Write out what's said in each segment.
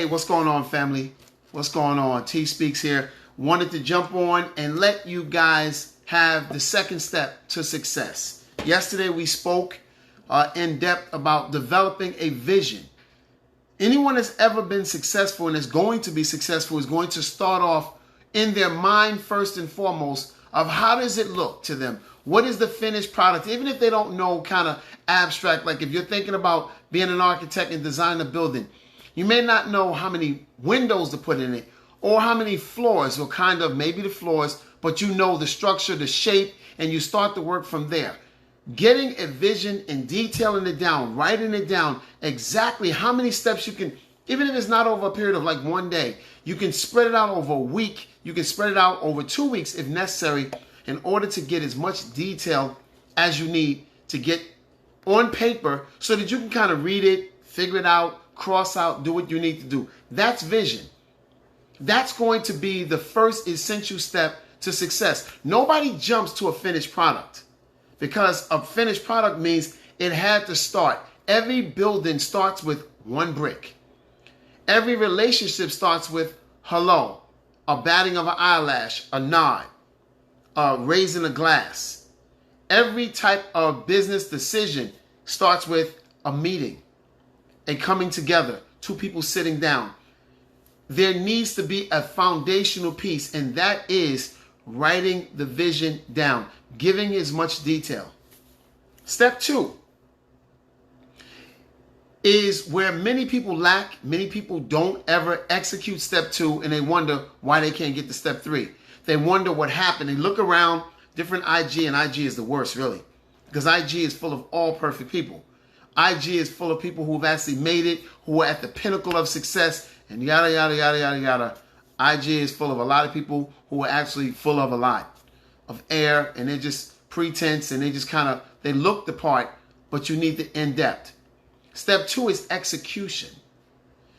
Hey, what's going on, family? What's going on? TSpeaks here. Wanted to jump on and let you guys have the second step to success. Yesterday we spoke in depth about developing a vision. Anyone that's ever been successful and is going to be successful is going to start off in their mind first and foremost of how does it look to them? What is the finished product? Even if they don't know kind of abstract, like if you're thinking about being an architect and designing a building, you may not know how many windows to put in it or how many floors or kind of maybe the floors, but you know the structure, the shape, and you start to work from there. Getting a vision and detailing it down, writing it down exactly how many steps you can, even if it's not over a period of like one day, you can spread it out over a week. You can spread it out over 2 weeks if necessary in order to get as much detail as you need to get on paper so that you can kind of read it, figure it out, cross out, do what you need to do. That's vision. That's going to be the first essential step to success. Nobody jumps to a finished product because a finished product means it had to start. Every building starts with one brick. Every relationship starts with hello, a batting of an eyelash, a nod, raising a glass. Every type of business decision starts with a meeting, a coming together, two people sitting down. There needs to be a foundational piece, and that is writing the vision down, giving as much detail. Step 2 is where many people lack. Many people don't ever execute step 2, and they wonder why they can't get to step 3. They wonder what happened. They look around different IG, and IG is the worst, really, because IG is full of all perfect people. IG is full of people who have actually made it, who are at the pinnacle of success, and yada, yada, yada, yada, yada. IG is full of a lot of people who are actually full of a lot of air, and they're just pretense, and they just kind of, they look the part, but you need the in-depth. Step 2 is execution.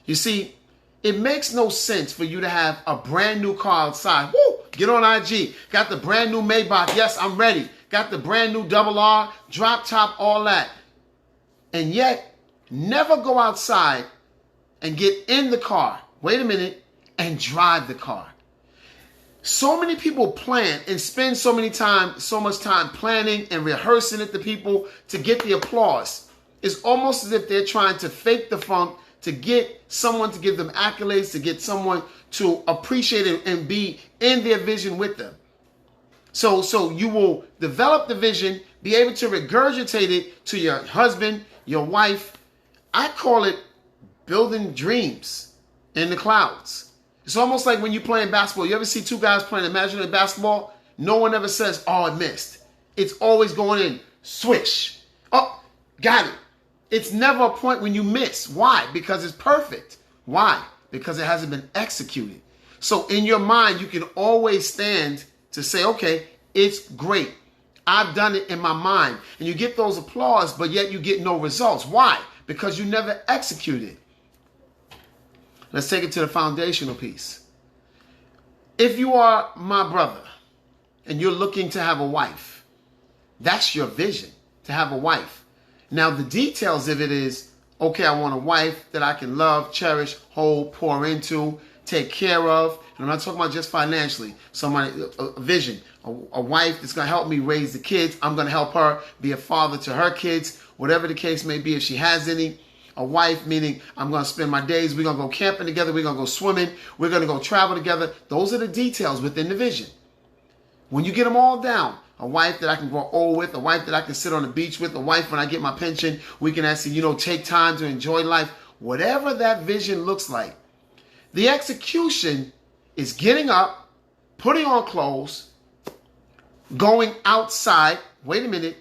You see, it makes no sense for you to have a brand new car outside. Woo! Get on IG. Got the brand new Maybach. Yes, I'm ready. Got the brand new double R, drop top, all that. And yet, never go outside and get in the car. Wait a minute. And drive the car. So many people plan and spend so much time planning and rehearsing it to people to get the applause. It's almost as if they're trying to fake the funk to get someone to give them accolades, to get someone to appreciate it and be in their vision with them. So you will develop the vision, be able to regurgitate it to your husband, your wife. I call it building dreams in the clouds. It's almost like when you're playing basketball. You ever see two guys playing imaginary basketball? No one ever says, oh, it missed. It's always going in. Swish. Oh, got it. It's never a point when you miss. Why? Because it's perfect. Why? Because it hasn't been executed. So in your mind, you can always stand to say, okay, it's great. I've done it in my mind. And you get those applause, but yet you get no results. Why? Because you never executed. Let's take it to the foundational piece. If you are my brother and you're looking to have a wife, that's your vision, to have a wife. Now, the details of it is, okay, I want a wife that I can love, cherish, hold, pour into, take care of. And I'm not talking about just financially. Somebody, a vision, a wife that's going to help me raise the kids. I'm going to help her be a father to her kids, whatever the case may be, if she has any. A wife, meaning I'm going to spend my days, we're going to go camping together, we're going to go swimming, we're going to go travel together. Those are the details within the vision. When you get them all down, a wife that I can grow old with, a wife that I can sit on the beach with, a wife when I get my pension, we can actually, take time to enjoy life. Whatever that vision looks like. The execution is getting up, putting on clothes, going outside, wait a minute,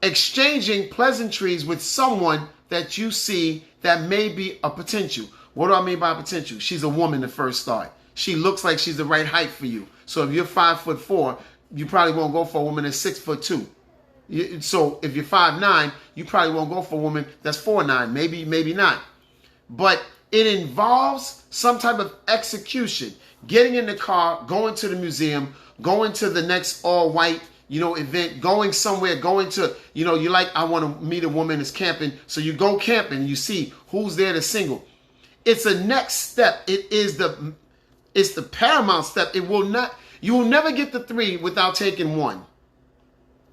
exchanging pleasantries with someone that you see that may be a potential. What do I mean by potential? She's a woman to first start. She looks like she's the right height for you. So if you're 5'4", you probably won't go for a woman that's 6'2". So if you're 5'9", you probably won't go for a woman that's 4'9". Maybe not. But it involves some type of execution. Getting in the car, going to the museum, going to the next all-white event, going somewhere, going to, I want to meet a woman that's camping. So you go camping and you see who's there that's single. It's a next step. It's the paramount step. You will never get to 3 without taking 1.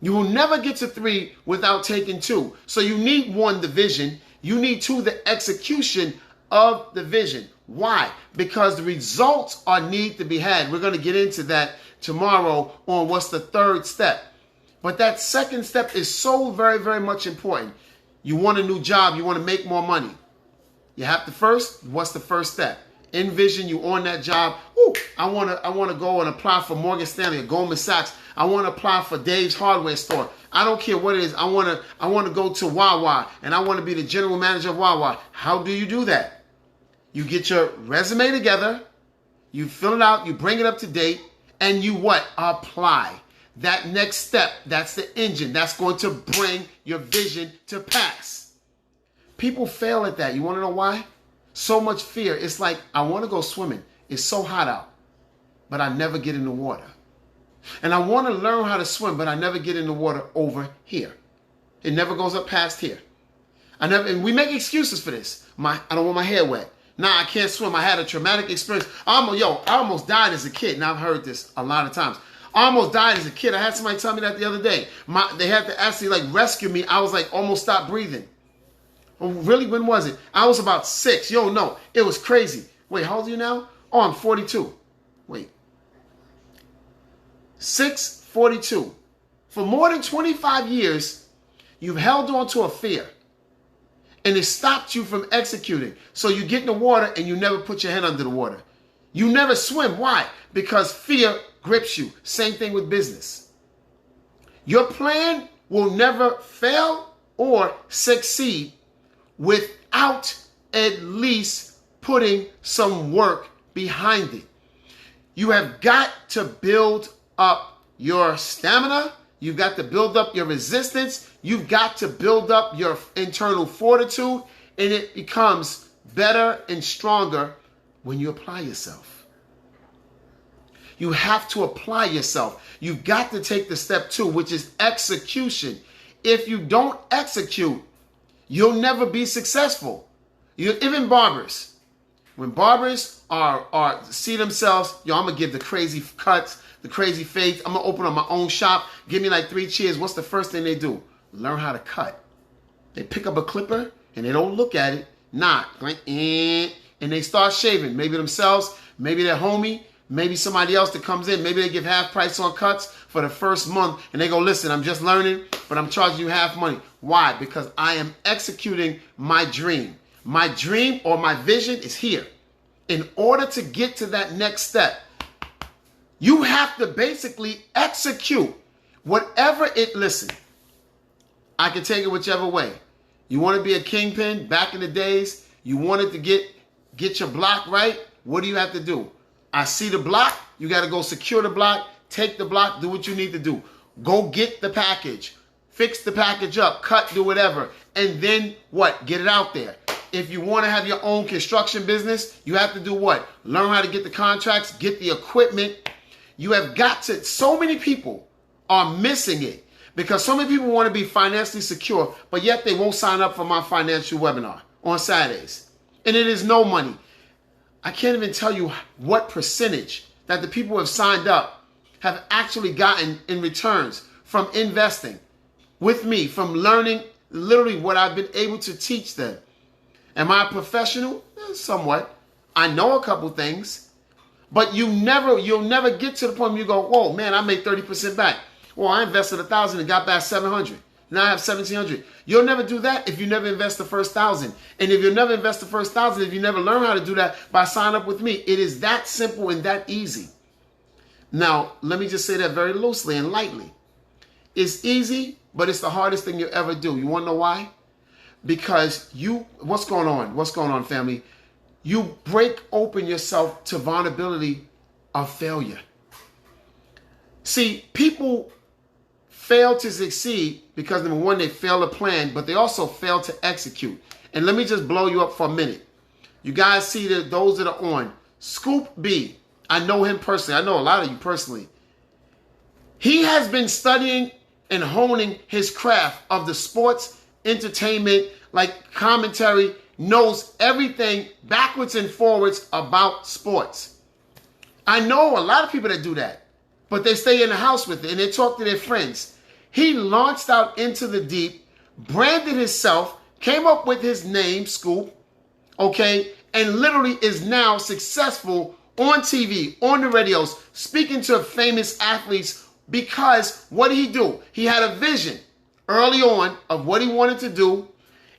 You will never get to 3 without taking 2. So you need 1, the vision. You need 2, the execution of the vision. Why? Because the results need to be had. We're going to get into that tomorrow on what's the 3rd step. But that 2nd step is so very, very much important. You want a new job. You want to make more money. You have to first, what's the first step? Envision you on that job. Ooh, I want to go and apply for Morgan Stanley or Goldman Sachs. I want to apply for Dave's hardware store. I don't care what it is. I want to go to Wawa and I want to be the general manager of Wawa. How do you do that? You get your resume together, you fill it out, you bring it up to date, and you what? Apply. That next step, that's the engine. That's going to bring your vision to pass. People fail at that. You want to know why? So much fear. It's like, I want to go swimming. It's so hot out, but I never get in the water. And I want to learn how to swim, but I never get in the water over here. It never goes up past here. And we make excuses for this. I don't want my hair wet. Nah, I can't swim. I had a traumatic experience. I almost died as a kid. And I've heard this a lot of times. I almost died as a kid. I had somebody tell me that the other day. They had to actually rescue me. I was almost stopped breathing. Oh, really? When was it? I was about 6. You don't know. It was crazy. Wait, how old are you now? Oh, I'm 42. Wait. 42. For more than 25 years, you've held on to a fear. And it stopped you from executing. So you get in the water and you never put your head under the water. You never swim. Why? Because fear grips you. Same thing with business. Your plan will never fail or succeed without at least putting some work behind it. You have got to build up your stamina. You've got to build up your resistance. You've got to build up your internal fortitude, and it becomes better and stronger when you apply yourself. You have to apply yourself. You've got to take the step 2, which is execution. If you don't execute, you'll never be successful. Even barbers. When barbers see themselves, I'm going to give the crazy cuts, the crazy fades. I'm going to open up my own shop. Give me 3 cheers. What's the first thing they do? Learn how to cut. They pick up a clipper and they don't look at it. And they start shaving. Maybe themselves, maybe their homie, maybe somebody else that comes in. Maybe they give half price on cuts for the first month. And they go, listen, I'm just learning, but I'm charging you half money. Why? Because I am executing my dream. My dream or my vision is here. In order to get to that next step, you have to basically execute whatever listen, I can take it whichever way. You want to be a kingpin back in the days, you wanted to get your block right. What do you have to do? I see the block. You got to go secure the block, take the block, do what you need to do. Go get the package. Fix the package up, cut, do whatever, and then what? Get it out there. If you want to have your own construction business, you have to do what? Learn how to get the contracts, get the equipment. You have got to, so many people are missing it because so many people want to be financially secure, but yet they won't sign up for my financial webinar on Saturdays. And it is no money. I can't even tell you what percentage that the people who have signed up have actually gotten in returns from investing with me, from learning literally what I've been able to teach them. Am I a professional? Somewhat. I know a couple things, but you'll never get to the point where you go, whoa, man, I made 30% back. Well, I invested 1,000 and got back 700. Now I have 1,700. You'll never do that if you never invest the first 1,000. And if you never invest the first 1,000, if you never learn how to do that by signing up with me, it is that simple and that easy. Now, let me just say that very loosely and lightly. It's easy, but it's the hardest thing you'll ever do. You want to know why? Because what's going on? What's going on, family? You break open yourself to vulnerability of failure. See, people fail to succeed because, number one, they fail to plan, but they also fail to execute. And let me just blow you up for a minute. You guys see those that are on. Scoop B, I know him personally. I know a lot of you personally. He has been studying and honing his craft of the sports, entertainment, like commentary, knows everything backwards and forwards about sports. I know a lot of people that do that, but they stay in the house with it and they talk to their friends. He launched out into the deep, branded himself, came up with his name, Scoop, okay, and literally is now successful on TV, on the radios, speaking to famous athletes because what did he do? He had a vision early on of what he wanted to do,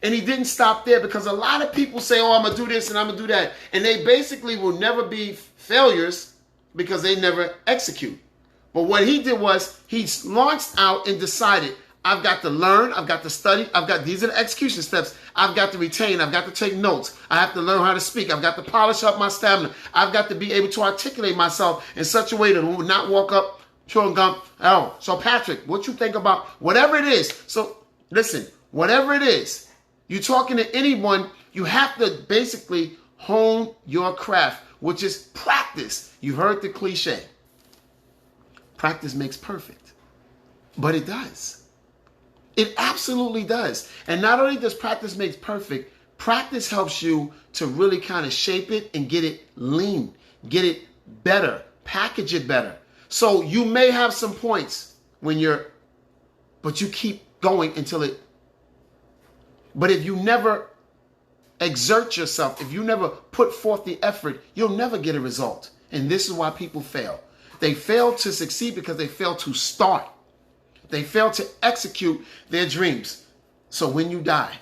and he didn't stop there because a lot of people say, oh, I'm going to do this and I'm going to do that, and they basically will never be failures because they never execute. But what he did was he launched out and decided, I've got to learn, I've got to study, these are the execution steps. I've got to retain, I've got to take notes. I have to learn how to speak. I've got to polish up my stamina. I've got to be able to articulate myself in such a way to not walk up, chewing gum. Oh, so Patrick, what you think about whatever it is? So listen, whatever it is, you're talking to anyone, you have to basically hone your craft, which is practice. You've heard the cliche. Practice makes perfect. But it does. It absolutely does. And not only does practice make perfect, practice helps you to really kind of shape it and get it lean, get it better, package it better. So you may have some points but you keep going until it. But if you never exert yourself, if you never put forth the effort, you'll never get a result. And this is why people fail. They fail to succeed because they fail to start. They fail to execute their dreams. So when you die,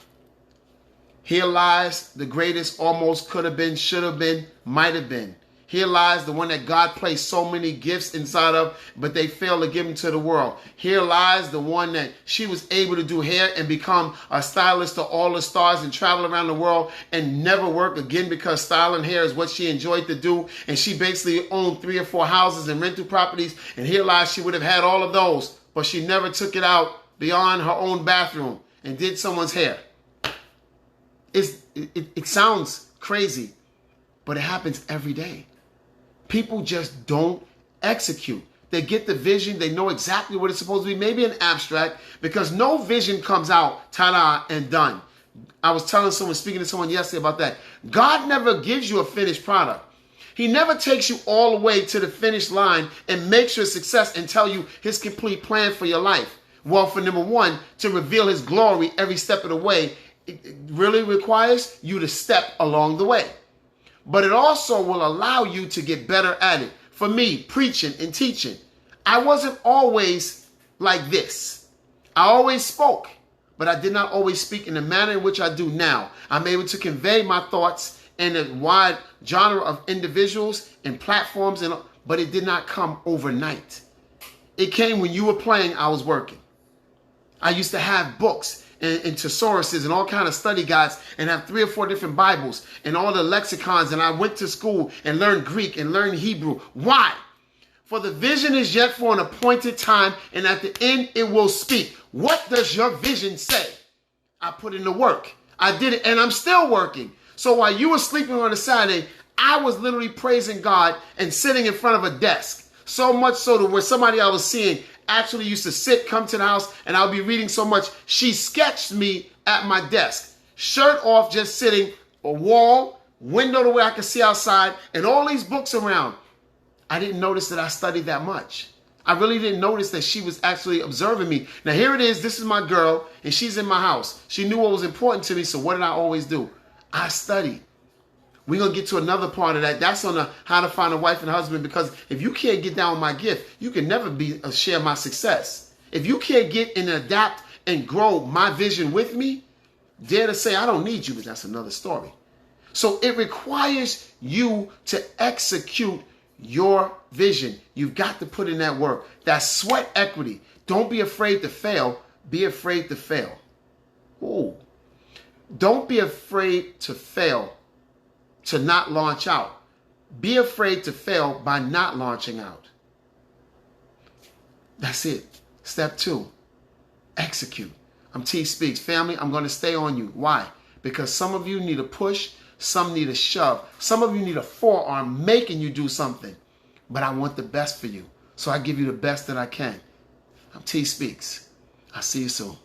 here lies the greatest almost could have been, should have been, might have been. Here lies the one that God placed so many gifts inside of, but they failed to give them to the world. Here lies the one that she was able to do hair and become a stylist to all the stars and travel around the world and never work again because styling hair is what she enjoyed to do. And she basically owned 3 or 4 houses and rental properties. And here lies she would have had all of those, but she never took it out beyond her own bathroom and did someone's hair. It sounds crazy, but it happens every day. People just don't execute. They get the vision. They know exactly what it's supposed to be. Maybe an abstract, because no vision comes out, ta-da, and done. I was speaking to someone yesterday about that. God never gives you a finished product. He never takes you all the way to the finish line and makes you a success and tell you his complete plan for your life. Well, for number one, to reveal his glory every step of the way, it really requires you to step along the way. But it also will allow you to get better at it. For me, preaching and teaching, I wasn't always like this. I always spoke, but I did not always speak in the manner in which I do now. I'm able to convey my thoughts in a wide genre of individuals and platforms, but it did not come overnight. It came when you were playing, I was working. I used to have books and thesauruses and all kind of study guides and have 3 or 4 different Bibles and all the lexicons, and I went to school and learned Greek and learned Hebrew. Why? For the vision is yet for an appointed time, and at the end it will speak. What does your vision say? I put in the work. I did it, and I'm still working. So while you were sleeping on a Saturday, I was literally praising God and sitting in front of a desk. So much so to where somebody I was seeing actually used to come to the house, and I'll be reading so much. She sketched me at my desk, shirt off, just sitting, a wall, window to where I could see outside, and all these books around. I didn't notice that I studied that much. I really didn't notice that she was actually observing me. Now here it is, this is my girl, and she's in my house. She knew what was important to me, so what did I always do? I studied. We're going to get to another part of that. That's on how to find a wife and husband, because if you can't get down with my gift, you can never share my success. If you can't get and adapt and grow my vision with me, dare to say I don't need you, but that's another story. So it requires you to execute your vision. You've got to put in that work. That sweat equity. Don't be afraid to fail. Be afraid to fail. Ooh. Don't be afraid to fail, to not launch out. Be afraid to fail by not launching out. That's it. Step 2, execute. I'm TSpeaks. Family, I'm going to stay on you. Why? Because some of you need a push, some need a shove. Some of you need a forearm making you do something. But I want the best for you. So I give you the best that I can. I'm TSpeaks. I'll see you soon.